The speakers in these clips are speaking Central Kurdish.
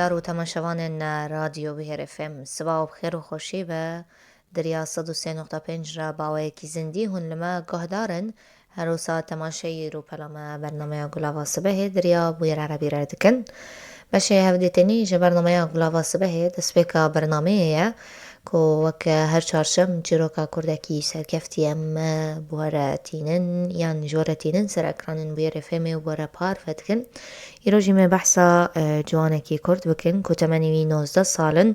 گهدار و تماشاوان رادیو بهر اف ام سبا و بخیر و خوشی به دریا 103.5 را باویکی زندی هون لما گهدارن هروسا تماشای رو پلما برنامه گلاوا سبه دریا بویر عربی را دکن باشه هفدیتنی جه برنامه گلاوا سبه دسپیکا برنامه کو وک هر چهارشم چیروکا کردکی سرکفتی ام بوهره تینن یان جوره تینن سر اکرانن بویر فیمی و بوهره پار فتکن ایروژی می بحثا جوانکی کرد بکن که 19 سالن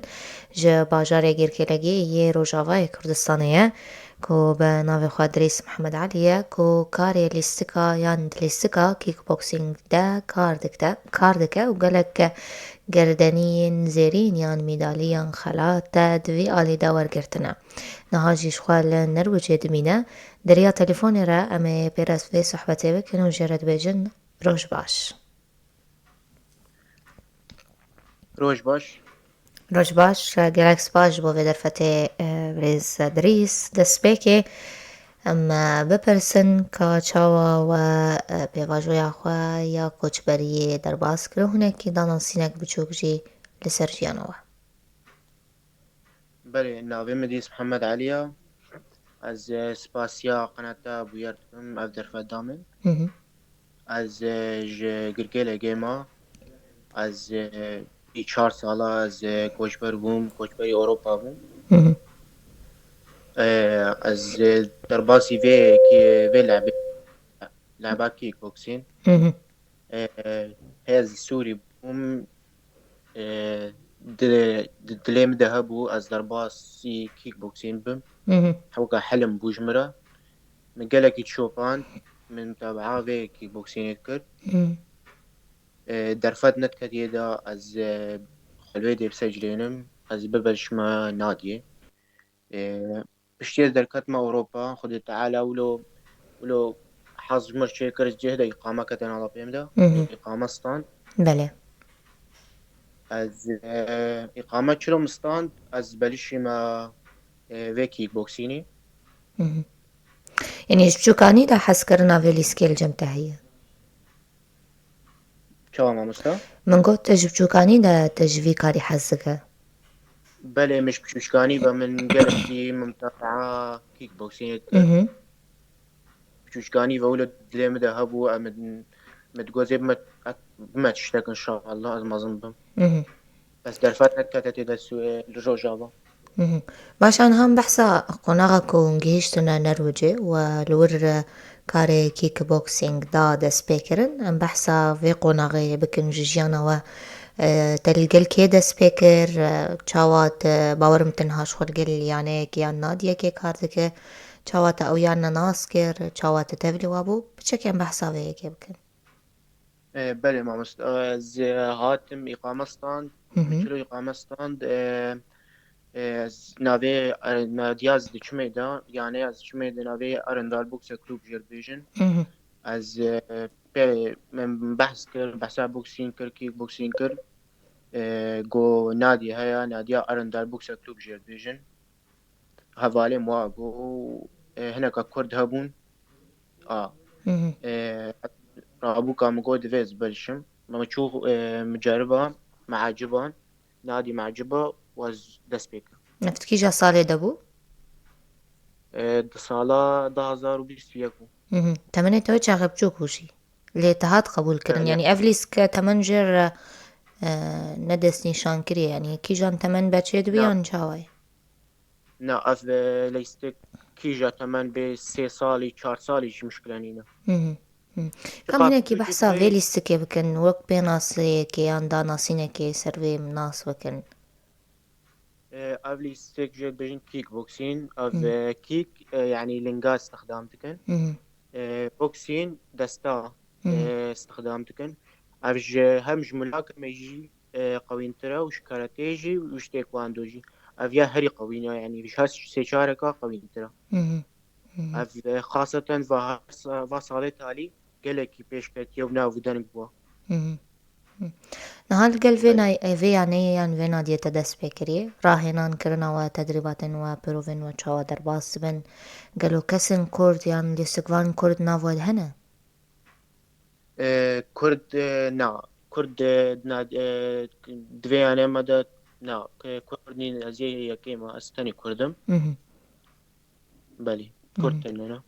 جه باجار گیرکلگی یه روژاوای کردستانیه که به ناو خواه دریس محمد علیه که کاری لیستکا یان لیستکا کیک بوکسینگ ده کار دکه و گلک گردنین زیرین یان میدالیان خلات دوی آلی داور گرتنا نهاجیش خواه نروجه دمینه دریا تلفونی را اما پیرس في صحبتي بكن وجرد بيجن روش باش روش باش روش باش گلکس باش بو درفته بريز دريس دسبيكي اما بپرسن که چاوا و پیواجویا خواه یا کوچبری در باز کرو هنکی دانان سینک بچوک جی لسر جیانوه بله ناوی مدیس محمد علیا از سپاسیا قناتا بویرتم اف درفت دامن از گرگل گیما از ای 4 ساله از کوچبری اروپا بوم از در باسی وی لعبه کیک بوکسین هز سوری بوم دلیم ده بو از در باسی کیک بوکسین بوم حوكا حلم بوجمرة من قالك تشوفان من تابعا في كيك بوكسين يذكر درفت نتكت يدا از خلويدي بسجلينم از ببلش ما نادية بشتير دركت ما أوروبا خد تعالى ولو حظ مرشي كرز جهدا إقامة كتن على بيمدا إقامة ستان بله از إقامة شلو مستان از بلشي ما في كيك بوكسيني يعني بچوكاني دا حس کرنا ویلی سکیل جمتا هي شو ما مستا من قلت بچوكاني دا تجوي كاري حزكه بله مش بشوشكاني من قالكي ممتعة كيك بوكسين يذكر بشوشكاني وولد دلي مدى هبو متجوزي بما تشتاق إن شاء الله از ما ظنبم بس در فترة كانت دا الرجابة باشان هم بحثا قناغا كون جيشتنا نروجي ولور كاري كيك بوكسينج دا سبيكرن ام بحثا في قناغي بكن جيجانا و تلقل كيدا سبيكر چاوات باورم تنهاش خود قل يعني كيان نادية كي كاردك چاوات او يانا ناسكر چاوات تفلي وابو بچكين بحثا في كي بكن بله ما مست از هاتم إقامة ستاند بتلو إقامة ستاند از ناوی نادیاز دی چمیدا یعنی از چمیدا ناوی ارندال بوکس کلوب جربیجن از من بحث كر بحثا بوكسين كر كيك بوكسين كر جو نادي هيا ناديا ارندال بوكس كلوب جيربيجن هفالي مواقو هناك كرد هبون رابوكا مقو دفيز بلشم ما تشوف مجربة معجبان نادي معجبة واز دسبيك نفتكي جا صالي دبو صالة 2020 يكو تمنية توي چاقب چوكوشي لاتحاد قبول كرن يعني افليسك تمنجر ندس نشان كري يعني كي جان تمن بچه دويان چاوي نا اف ليستك كيجا تمن ب 3 سالي 4 سالي شي مشكلة نينا كم هناكي بحثا فيليستكي بكن وك بيناصي كي اندا ناسينكي سروي مناس بكن افلي ستيك جيت بيجن كيك بوكسين اف كيك يعني لنقا استخدامتكن بوكسين دستا استخدامتكن افج همج ملاكمة يجي قوين ترى وش كاراتيجي وش تايكواندوجي افيا هري قوينة يعني مش هاس سيشاركا قوين ترى اف خاصة فصالة تالي قالك بيش كت يومنا ودنك بوا نهال قل في يعني فينا ديتا دس بكري راهنان كرنا وتدريبات وبروفين وشاوا درباس بن قالوا كسن كورد يعني لسكوان كورد نافود هنا كرد نا كرد ناد دویانه مدد نه کردنی از یکی ما استنی کردم بله کردن نه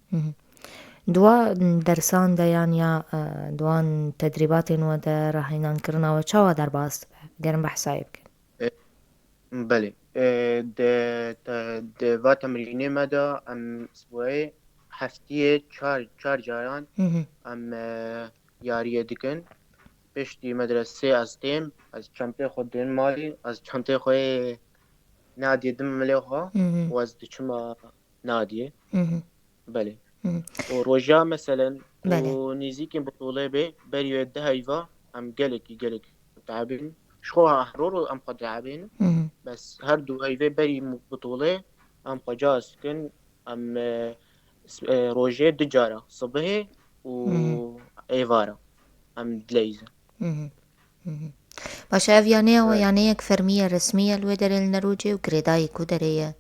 دوا درسان ديان يا دوان تدريبات ودا راح ينكرنا وشوا در باست قرن بحسايب بله د و تمرینه مدا ام اسبوعی هفتیه چار جاران ام یاریه دکن پشتی مدرسه از تیم از چنته خود دین مالی از چنته خود نادیه دم ملیوها و از دچما نادیه بله و روجا مثلا بله و نزیک بطوله به بریو ده هیوا ام گلکی تعبین شخو هرورو ام قد تعبین بس هر دو هيفي بري بطولة ام قجاز كن ام روجي دجارة صبحي و ايفارا ام دليزة باشا افيانيا ويانيك فرمية رسمية الودر النروجي وكريداي كودرية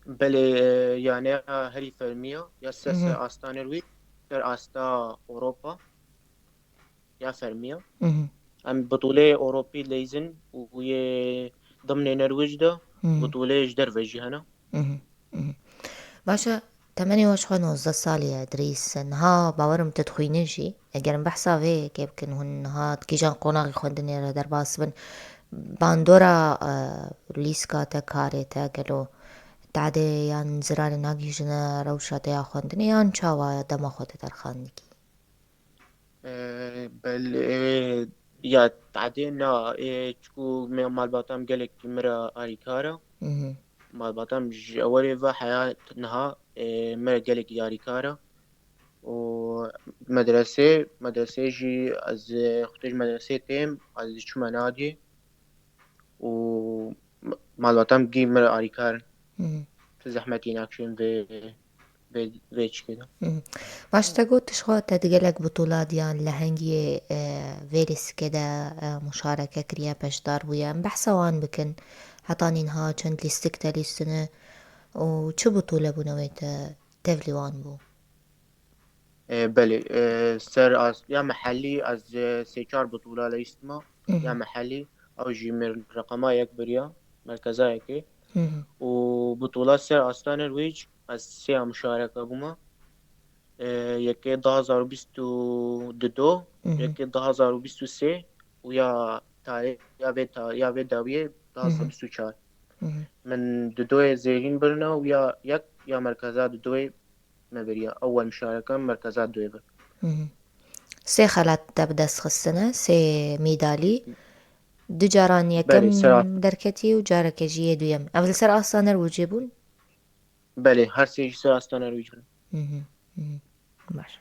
بلي يعني هري فرمية ياسس آستان الوي سر آستا أوروبا يا فرمية ام بطولة أوروبي ليزن وهي ضمن النرويج ده بطولة جدر فيجي هنا باشا 28 سالي يا إدريس نها باورم تدخوينجي اگرم بحثا في كيف كن هن نها تكيجان قوناغي خوندني را در باسبن باندورا ليسكا تكاري تاقلو تعدي يان زرار ناقيجنا روشا تيا خوندني يان چاوا دما خود در خاندكي بل يا تعدينا تشكو مال باتام قالك مرا أريكارا مال باتام أولي في حياتنا مرا قالك يا أريكارا ومدرسة جي از خطيج مدرسة تيم از شو منادي و مال باتام جي مرا أريكارا زحمتي ناكشين في كده باش تقول تشخو تتقلق بطولات يان لهنجي فيرس كده مشاركة كريا باش دار ويا بحثوان بكن حطاني نها چند لستك لسنة وچو بطولة بنويت تفليوان بو بله سر از یا محلی از سه چهار بطوله لیستما یا محلی او جیمر رقما یک بریا مرکزا یکی و بطوله سر آستان الویج از سه مشارکه بوما یکی 2022 یکی 2023 و یا تاریخ یا به داویه 2024 من دوی زیرین برنا و یا یک یا مرکزا دوی مبريا أول مشاركة مركزات دويبر سي خلات تبدس خصنا سي ميدالي دو جاران بله يكم دركتي وجارك جيه دويم أفضل سر أصلا الوجيبون بله هر سي سر أصلا الوجيبون باش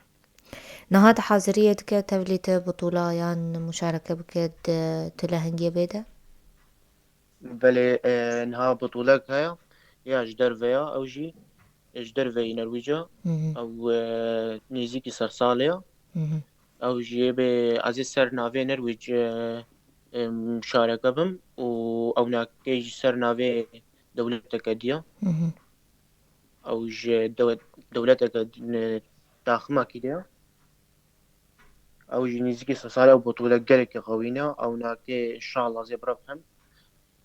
نهاد حاضريتك تبليت بطولة يان مشاركة بكد تلهنجي بيدا بله نها بطولة هيا يا جدر فيا أو جي جدر في نرويجا أو نيزيكي سرساليا أو جي عزيز سر نافي نرويج مشاركة بم أو ناكي سر نافي دولة أكادية أو جي دولة أكادية تاخما كده أو جي نيزيكي سرساليا وبطولة جالك قوينة أو ناكي إن شاء الله زي بربحم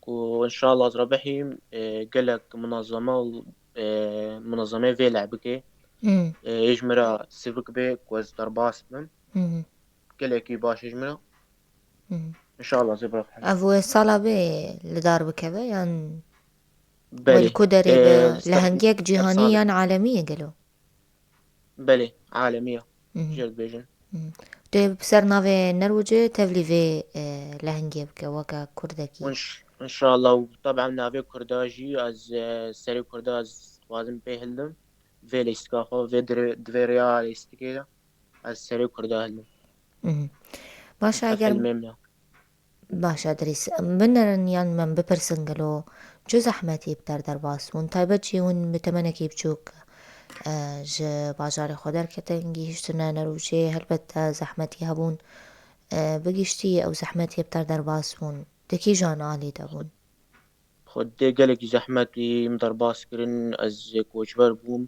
وإن شاء الله ربحي قالك منظمة في لعبك يجمرا سيفك بيك وز درباس بم قالك باش يجمرا إن شاء الله زي بربحي أفو صالة بي لدار بكبه يان بلي والكودري لهنجيك جهانيا عالمية قالوا بلي عالمية جرد بيجن تو بسر ناوي نروجي تفلي في لهنجي بك وكا كردكي وإن شاء الله وطبعا نافي كرداجي از سري كردا از وازم بيهلم في ليستكاخو في دويريا ليستكيدا از سري كردا هلم باشا اگر باشا دريس بنرن يان من بپرسن قالو جو زحمتي بتر در باسمون تايبت جيون بتمنكي بچوك ج باجار خودر كتنگي هشتنا نروجي هلبت زحمتي هبون بگشتی او زحمتی بتر در باسمون دکی جان عالی دابون خود قالك زحمتي مدر باسكرن از كوچبر بوم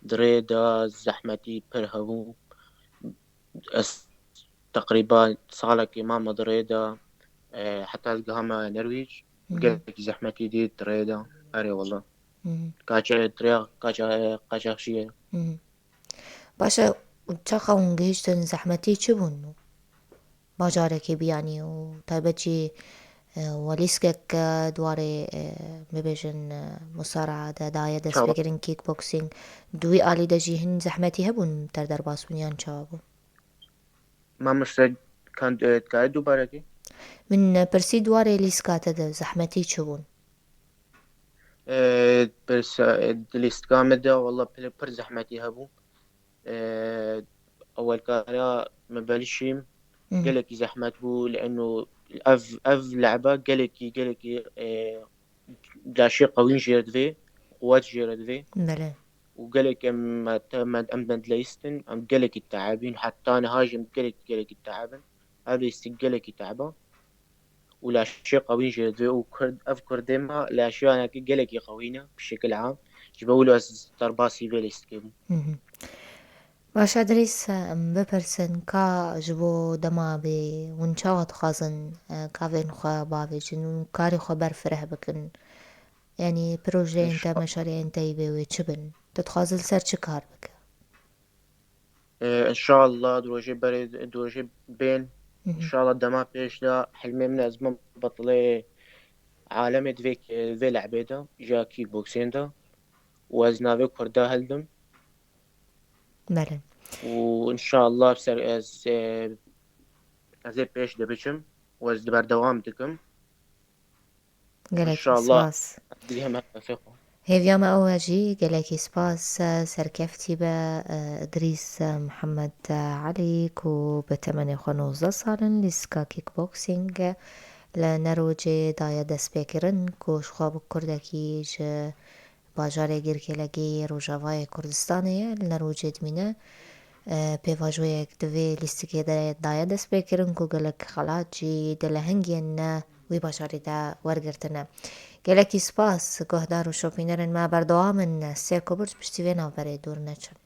دريدا زحمتي پر هبوم تقريبا صالك ماما دريدة حتى القهامة نرويج مهم. قالك زحمتي دي دريدة أري والله مهم. كاچا دريغ كاچا خشية مهم. باشا چا قاون زحمتي چه بونو باجارێکی بیانی و تایبەتی وەلیسکێک دوارێ ببێژن مسارعادە دایە إن دەست شاء الله پێگرن کیک بۆکسینگ دوی ئالی دەژی هەن زەحمەتی هەبوون تەر دەرباس بوونیان چاوا بوو ما مستعد كان تقعد دوبارتي من پرسی دوارێ لیسکاتەدە زەحمەتی چ بوون بس دليست قامدة والله بر زحمتي هبو أول كان مبلشيم قالك زحمة بو لأنه أف لعبة قالك لا شيء قوي جيرد في قوات جيرد في بەڵێ وقالك أم ليستن أم قالك التعابين حتى أنا هاجم قالك التعابين هذا يستقلك تعبه ولا شيء قوي جيرد في وكرد أفكر ديما لا شيء أنا قالك قوينا بشكل عام جبولو أز ترباسي في ليستكيبو باشا دریس بپرسن کا ji bo dema bê hûn çawa dixwazin gavên xwe bavêjin û karê xwe berfireh bikin yanî projeyên te meşaleyên te yê wê çi bin tu dixwazî li ser çi kar bike إن شاء الله دروجي بري دروجي بين إن شاء الله دما بيش لا حلمي من أزمة بطلة عالمي دفيك في لعبيدا جا كيك بوكسين دا وزنافي كوردا هلدم بەڵێ وإن شاء الله بسر أزي بيش دبشم وز دبر دوام دكم إن gelekî شاء الله spas دي هم هتفقوا hêviyama ew e jî gelekî spas serkeftî be Idrîs Mihemed Elî ku bi temenê xwe 19 salin lîska kickboxing li Nerocê daye destpêkirin ku ji xwe bi Kurdekî ji bajarê Girkelekê Rojavayê Kurdistanê ye li Nerocê dimîne pêvajoyek divê lîstikê de daye destpêkirin ku gelek xelat jî di lehengên ne wî bajarê de wergirtine gelekî spas guhdar û şopînerên me berdewam in sêr ku birç piştî vê navberê dûr neçin